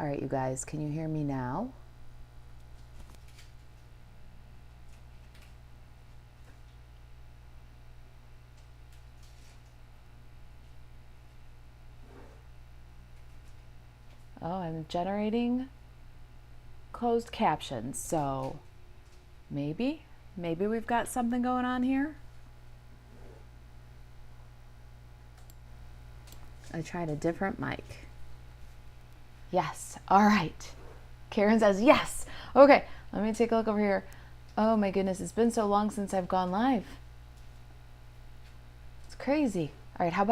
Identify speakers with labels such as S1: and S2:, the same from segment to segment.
S1: All right, you guys, can you hear me now? Oh, I'm generating closed captions, so maybe we've got something going on here. I tried a different mic. Yes, all right. Karen says yes. Okay, let me take a look over here. Oh my goodness, it's been so long since I've gone live. It's crazy. All right, how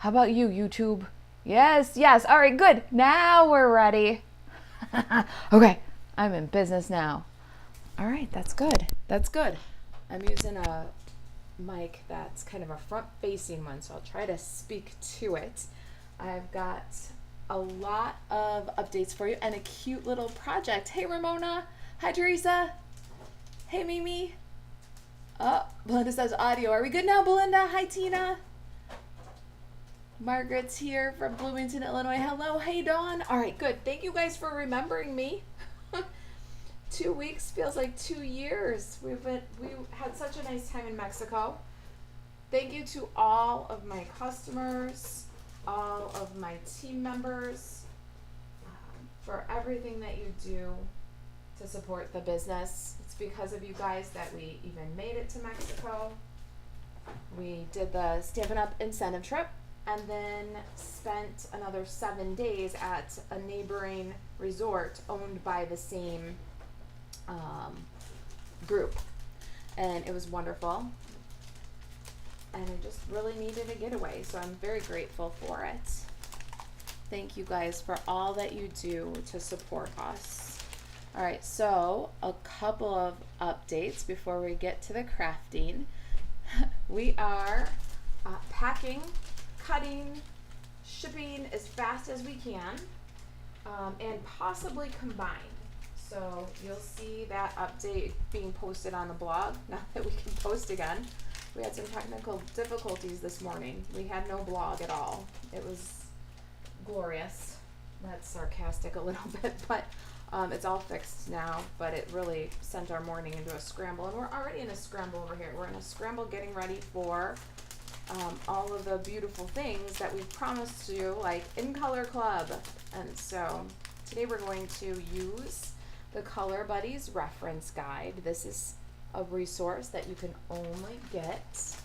S1: about you, YouTube? Yes, yes. All right, good. Now we're ready. Okay, I'm in business now. All right, that's good. That's good. I'm using a mic that's kind of a front-facing one, so I'll try to speak to it. I've got a lot of updates for you and a cute little project. Hey, Ramona. Hi, Teresa. Hey, Mimi. Oh, Belinda says audio. Are we good now, Belinda? Hi, Tina. Margaret's here from Bloomington, Illinois. Hello. Hey, Dawn. All right, good. Thank you guys for remembering me. 2 weeks feels like 2 years. We had such a nice time in Mexico. Thank you to all of my customers, all of my team members, for everything that you do to support the business. It's because of you guys that we even made it to Mexico. We did the Stampin' Up! Incentive trip and then spent another 7 days at a neighboring resort owned by the same group. And it was wonderful. And I just really needed a getaway, so I'm very grateful for it. Thank you guys for all that you do to support us. All right, so a couple of updates before we get to the crafting. We are packing, cutting, shipping as fast as we can, and possibly combined. So you'll see that update being posted on the blog now that we can post again. We had some technical difficulties this morning. We had no blog at all. It was glorious. That's sarcastic a little bit, but it's all fixed now. But it really sent our morning into a scramble. And we're already in a scramble over here. We're in a scramble getting ready for all of the beautiful things that we've promised to you, like In Color Club. And so today we're going to use the Color Buddies reference guide. This is a resource that you can only get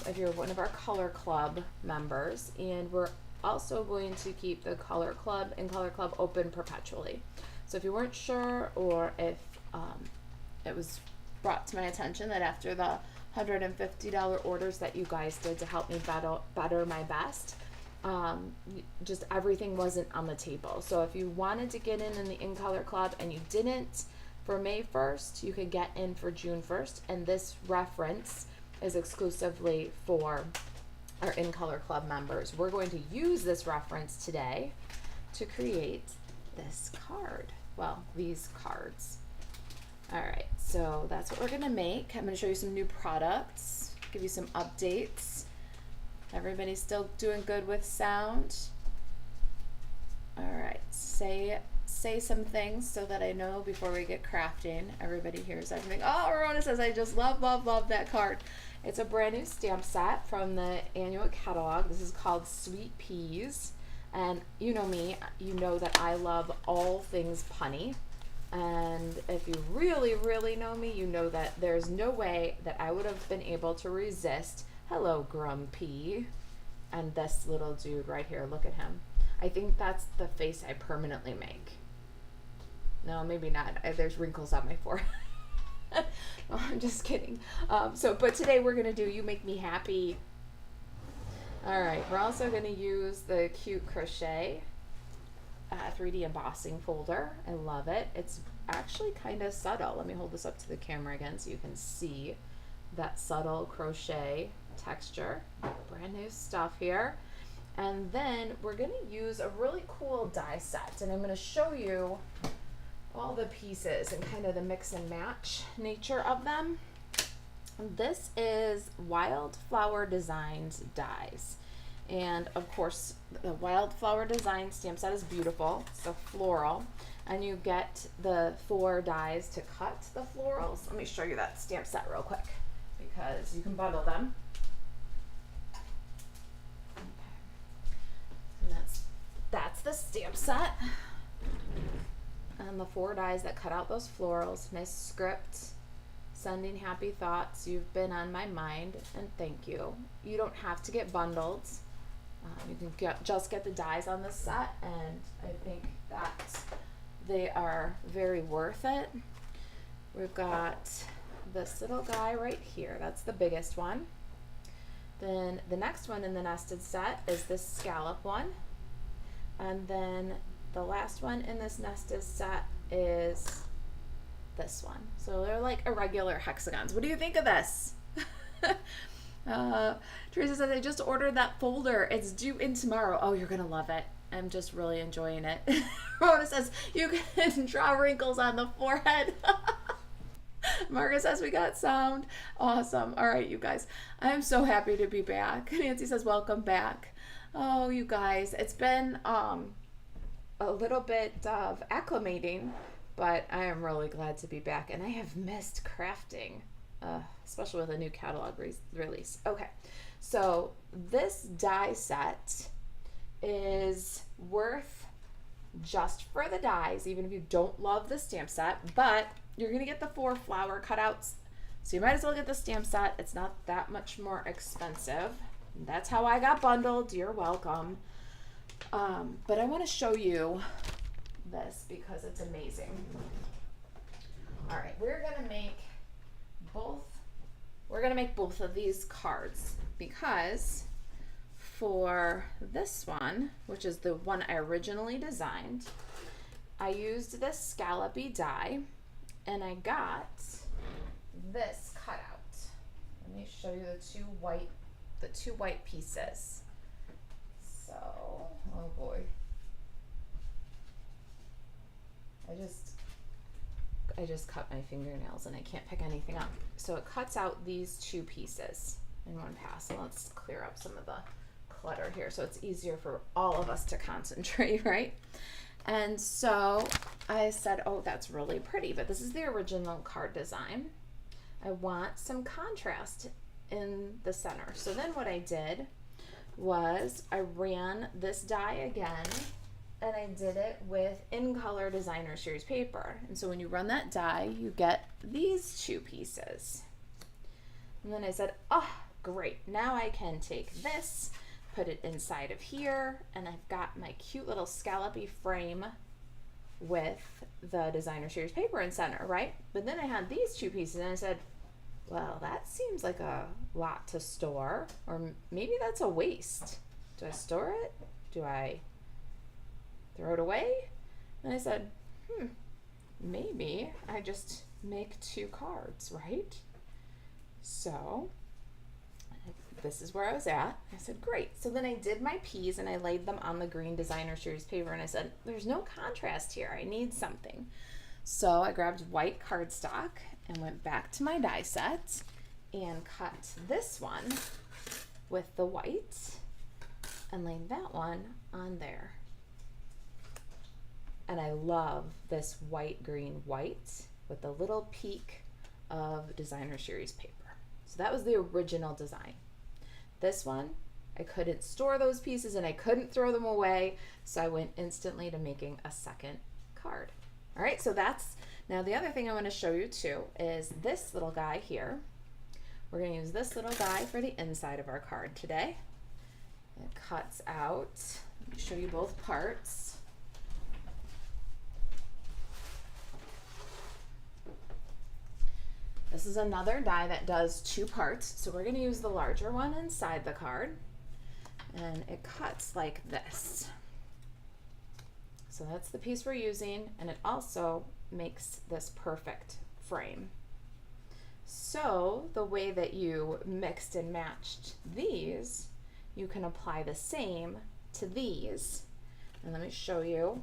S1: if you're one of our Color Club members, and we're also going to keep the Color Club and Color Club open perpetually. So if you weren't sure, or if it was brought to my attention that after the $150 orders that you guys did to help me better my best, just everything wasn't on the table. So if you wanted to get in the In Color Club and you didn't for May 1st, you could get in for June 1st, and this reference is exclusively for our In Color Club members. We're going to use this reference today to create this card. Well, these cards. All right, so that's what we're gonna make. I'm gonna show you some new products, give you some updates. Everybody's still doing good with sound? All right, say some things so that I know before we get crafting. Everybody hears everything. Oh, Rona says, I just love that card. It's a brand new stamp set from the annual catalog. This is called Sweet Peas. And you know me, you know that I love all things punny. And if you really, really know me, you know that there's no way that I would have been able to resist Hello Grumpy and this little dude right here. Look at him. I think that's the face I permanently make. No, maybe not. There's wrinkles on my forehead. No, I'm just kidding. But today we're going to do You Make Me Happy. All right, we're also going to use the cute crochet 3D embossing folder. I love it. It's actually kind of subtle. Let me hold this up to the camera again so you can see that subtle crochet texture. Brand new stuff here. And then we're going to use a really cool die set, and I'm going to show you all the pieces and kind of the mix and match nature of them. This is Wildflower Designs dies, And of course, the wildflower design stamp set is beautiful. It's a floral. And you get the 4 dies to cut the florals. Let me show you that stamp set real quick because you can bundle them. And that's the stamp set. And the 4 dies that cut out those florals. Nice script. Sending happy thoughts. You've been on my mind, and thank you. You don't have to get bundled. You can just get the dies on this set, and I think that they are very worth it. We've got this little guy right here. That's the biggest one. Then the next one in the nested set is this scallop one. And then the last one in this nested set is this one. So they're like irregular hexagons. What do you think of this? Teresa says, I just ordered that folder. It's due in tomorrow. Oh, you're going to love it. I'm just really enjoying it. Rhoda says, you can draw wrinkles on the forehead. Margaret says, we got sound. Awesome. All right, you guys. I am so happy to be back. Nancy says, welcome back. Oh, you guys. It's been a little bit of acclimating, but I am really glad to be back. And I have missed crafting, especially with a new catalog release. Okay, so this die set is worth just for the dies, even if you don't love the stamp set, but you're gonna get the 4 flower cutouts, so you might as well get the stamp set. It's not that much more expensive. That's how I got bundled. You're welcome. But I want to show you this because it's amazing. All right, we're gonna make both of these cards, because for this one, which is the one I originally designed, I used this scallopy die, and I got this cutout. Let me show you the two white pieces. So, oh boy. I just cut my fingernails and I can't pick anything up. So it cuts out these 2 pieces in one pass. And let's clear up some of the clutter here so it's easier for all of us to concentrate, right? And so I said, oh, that's really pretty, but this is the original card design. I want some contrast in the center. So then what I did was I ran this die again, and I did it with In Color Designer Series paper. And so when you run that die, you get these 2 pieces. And then I said, oh, great. Now I can take this, put it inside of here, and I've got my cute little scallopy frame with the Designer Series paper in center, right? But then I had these 2 pieces, and I said, well, that seems like a lot to store, or maybe that's a waste. Do I store it? Do I throw it away? And I said, maybe I just make 2 cards, right? So this is where I was at. I said, great. So then I did my peas and I laid them on the green Designer Series paper, and I said, there's no contrast here. I need something. So I grabbed white cardstock and went back to my die set and cut this one with the white and laid that one on there. And I love this white, green, white with the little peak of Designer Series paper. So that was the original design. This one, I couldn't store those pieces and I couldn't throw them away, so I went instantly to making a second card. All right, so that's, now the other thing I want to show you too is this little guy here. We're going to use this little guy for the inside of our card today. It cuts out, let me show you both parts. This is another die that does 2 parts, so we're going to use the larger one inside the card, and it cuts like this. So that's the piece we're using, and it also makes this perfect frame. So the way that you mixed and matched these, you can apply the same to these. And let me show you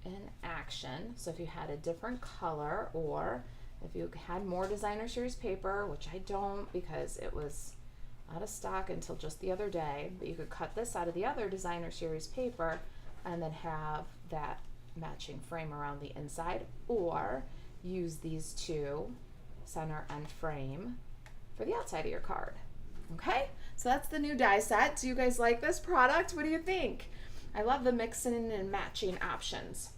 S1: in action. So if you had a different color, or if you had more Designer Series paper, which I don't because it was out of stock until just the other day, but you could cut this out of the other designer series paper and then have that matching frame around the inside, or use these two, center and frame, for the outside of your card. Okay, so that's the new die set. Do you guys like this product? What do you think? I love the mixing and matching options.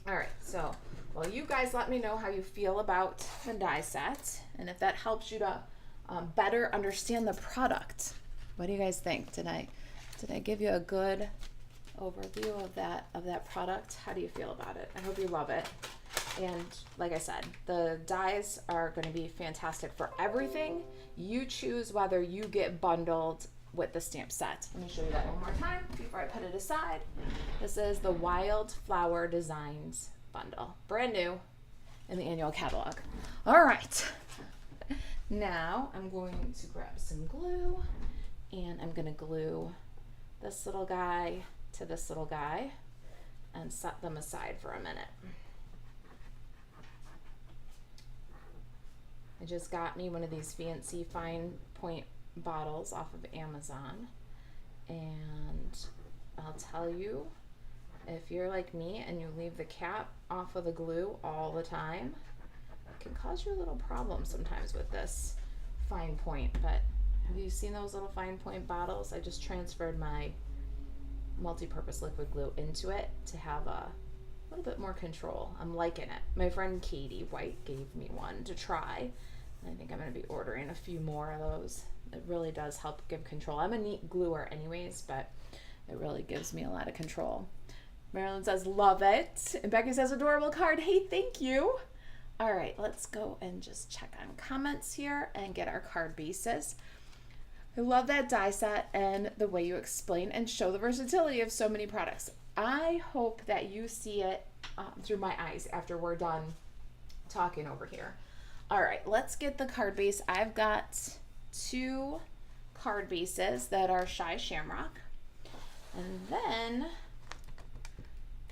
S1: All right, so well, you guys let me know how you feel about the die set, and if that helps you to better understand the product. What do you guys think? Did I give you a good overview of that product? How do you feel about it? I hope you love it. And like I said, the dies are going to be fantastic for everything. You choose whether you get bundled with the stamp set. Let me show you that one more time before I put it aside. This is the Wildflower Designs bundle, brand new in the annual catalog. All right, now I'm going to grab some glue, and I'm going to glue this little guy to this little guy and set them aside for a minute. I just got me one of these fancy fine point bottles off of Amazon, and I'll tell you, if you're like me and you leave the cap off of the glue all the time, it can cause you a little problem sometimes with this fine point. But have you seen those little fine point bottles? I just transferred my multi-purpose liquid glue into it to have a little bit more control. I'm liking it. My friend Katie White gave me one to try. I think I'm going to be ordering a few more of those. It really does help give control. I'm a neat gluer anyways, but it really gives me a lot of control. Marilyn says, love it. And Becky says, adorable card. Hey, thank you. All right, let's go and just check on comments here and get our card bases. I love that die set and the way you explain and show the versatility of so many products. I hope that you see it through my eyes after we're done talking over here. All right, let's get the card base. I've got 2 card bases that are Shy Shamrock. And then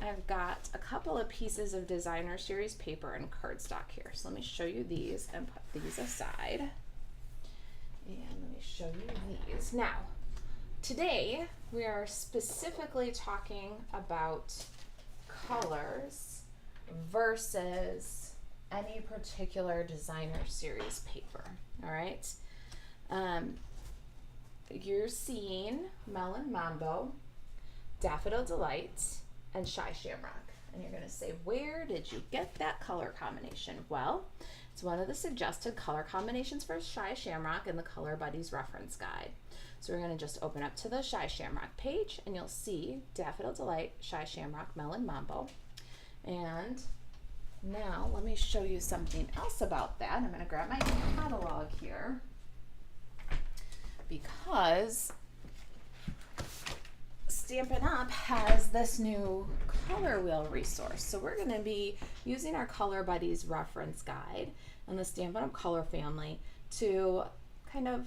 S1: I've got a couple of pieces of designer series paper and cardstock here. So let me show you these and put these aside. And let me show you these. Now, today we are specifically talking about colors versus any particular designer series paper. All right. You're seeing Melon Mambo, Daffodil Delight, and Shy Shamrock. And you're going to say, where did you get that color combination? Well, it's one of the suggested color combinations for Shy Shamrock in the Color Buddies reference guide. So we're going to just open up to the Shy Shamrock page, and you'll see Daffodil Delight, Shy Shamrock, Melon Mambo. And now let me show you something else about that. I'm going to grab my catalog here because Stampin' Up! Has this new color wheel resource. So we're going to be using our Color Buddies reference guide and the Stampin' Up! Color family to kind of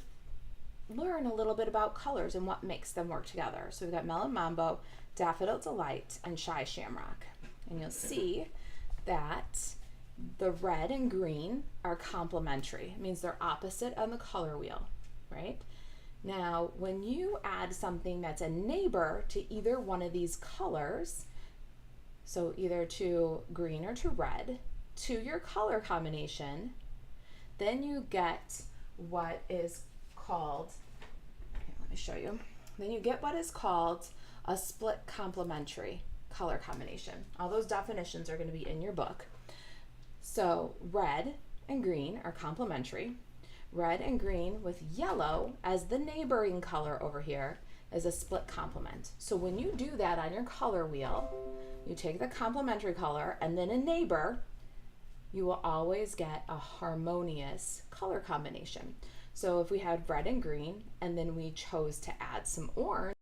S1: learn a little bit about colors and what makes them work together. So we've got Melon Mambo, Daffodil Delight, and Shy Shamrock. And you'll see that the red and green are complementary. It means they're opposite on the color wheel, right? Now, when you add something that's a neighbor to either one of these colors, so either to green or to red, to your color combination, then you get what is called, here, let me show you. Then you get what is called a split complementary color combination. All those definitions are going to be in your book. So red and green are complementary. Red and green with yellow as the neighboring color over here is a split complement. So when you do that on your color wheel, you take the complementary color and then a neighbor, you will always get a harmonious color combination. So if we had red and green and then we chose to add some orange,